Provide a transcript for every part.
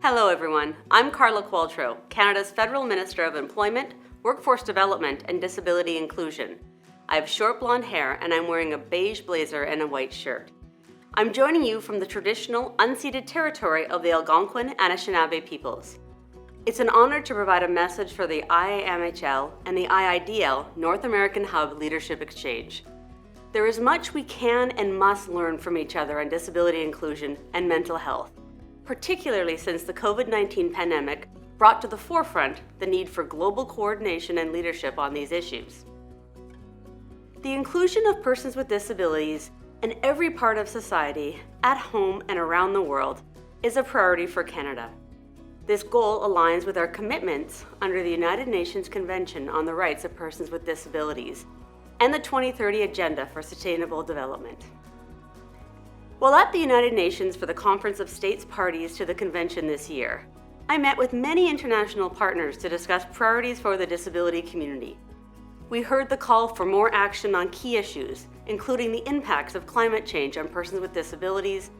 Hello everyone, I'm Carla Qualtrough, Canada's Federal Minister of Employment, Workforce Development and Disability Inclusion. I have short blonde hair and I'm wearing a beige blazer and a white shirt. I'm joining you from the traditional unceded territory of the Algonquin and Anishinaabe peoples. It's an honor to provide a message for the IIMHL and the IIDL North American Hub Leadership Exchange. There is much we can and must learn from each other on disability inclusion and mental health, particularly since the COVID-19 pandemic brought to the forefront the need for global coordination and leadership on these issues. The inclusion of persons with disabilities in every part of society, at home and around the world, is a priority for Canada. This goal aligns with our commitments under the United Nations Convention on the Rights of Persons with Disabilities and the 2030 Agenda for Sustainable Development. While at the United Nations for the Conference of States Parties to the Convention this year, I met with many international partners to discuss priorities for the disability community. We heard the call for more action on key issues, including the impacts of climate change on persons with disabilities,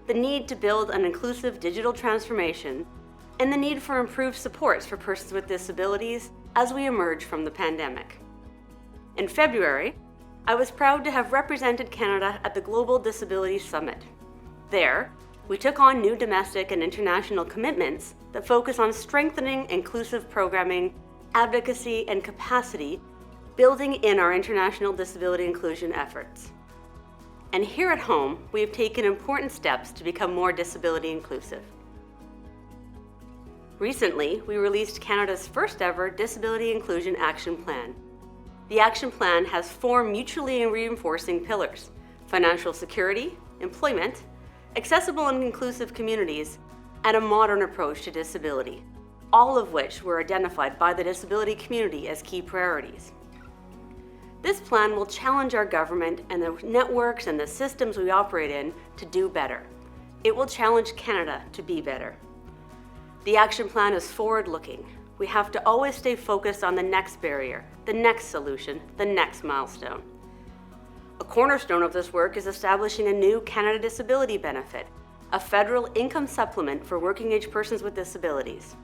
the need to build an inclusive digital transformation, and the need for improved supports for persons with disabilities as we emerge from the pandemic. In February, I was proud to have represented Canada at the Global Disability Summit. There, we took on new domestic and international commitments that focus on strengthening inclusive programming, advocacy, and capacity, building in our international disability inclusion efforts. And here at home, we have taken important steps to become more disability inclusive. Recently, we released Canada's first ever Disability Inclusion Action Plan. The action plan has 4 mutually reinforcing pillars: financial security, employment, accessible and inclusive communities, and a modern approach to disability, all of which were identified by the disability community as key priorities. This plan will challenge our government and the networks and the systems we operate in to do better. It will challenge Canada to be better. The action plan is forward-looking. We have to always stay focused on the next barrier, the next solution, the next milestone. A cornerstone of this work is establishing a new Canada Disability Benefit, a federal income supplement for working-age persons with disabilities.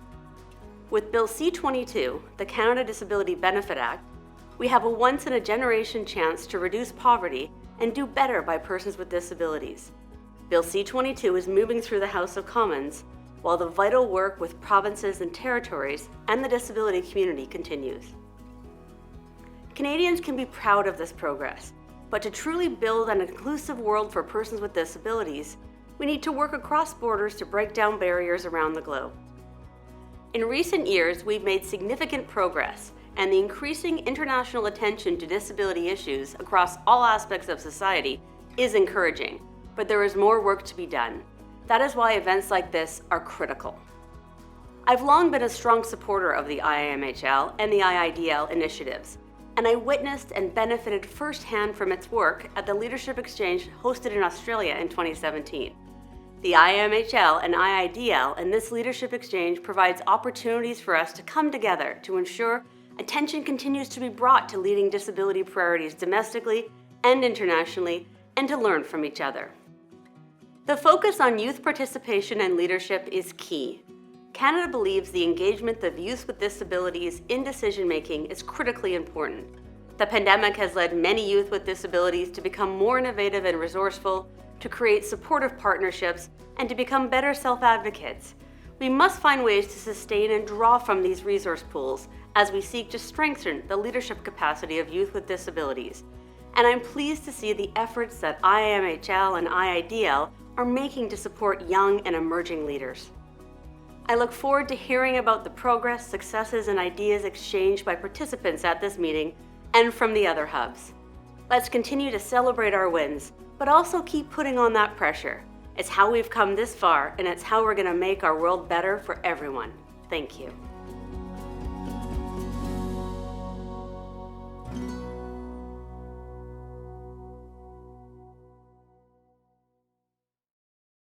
With Bill C-22, the Canada Disability Benefit Act, we have a once-in-a-generation chance to reduce poverty and do better by persons with disabilities. Bill C-22 is moving through the House of Commons, while the vital work with provinces and territories and the disability community continues. Canadians can be proud of this progress, but to truly build an inclusive world for persons with disabilities, we need to work across borders to break down barriers around the globe. In recent years, we've made significant progress, and the increasing international attention to disability issues across all aspects of society is encouraging, but there is more work to be done. That is why events like this are critical. I've long been a strong supporter of the IIMHL and the IIDL initiatives, and I witnessed and benefited firsthand from its work at the Leadership Exchange hosted in Australia in 2017. The IIMHL and IIDL and this Leadership Exchange provides opportunities for us to come together to ensure attention continues to be brought to leading disability priorities domestically and internationally, and to learn from each other. The focus on youth participation and leadership is key. Canada believes the engagement of youth with disabilities in decision-making is critically important. The pandemic has led many youth with disabilities to become more innovative and resourceful, to create supportive partnerships, and to become better self-advocates. We must find ways to sustain and draw from these resource pools as we seek to strengthen the leadership capacity of youth with disabilities. And I'm pleased to see the efforts that IIMHL and IIDL are making to support young and emerging leaders. I look forward to hearing about the progress, successes, and ideas exchanged by participants at this meeting and from the other hubs. Let's continue to celebrate our wins, but also keep putting on that pressure. It's how we've come this far, and it's how we're going to make our world better for everyone. Thank you.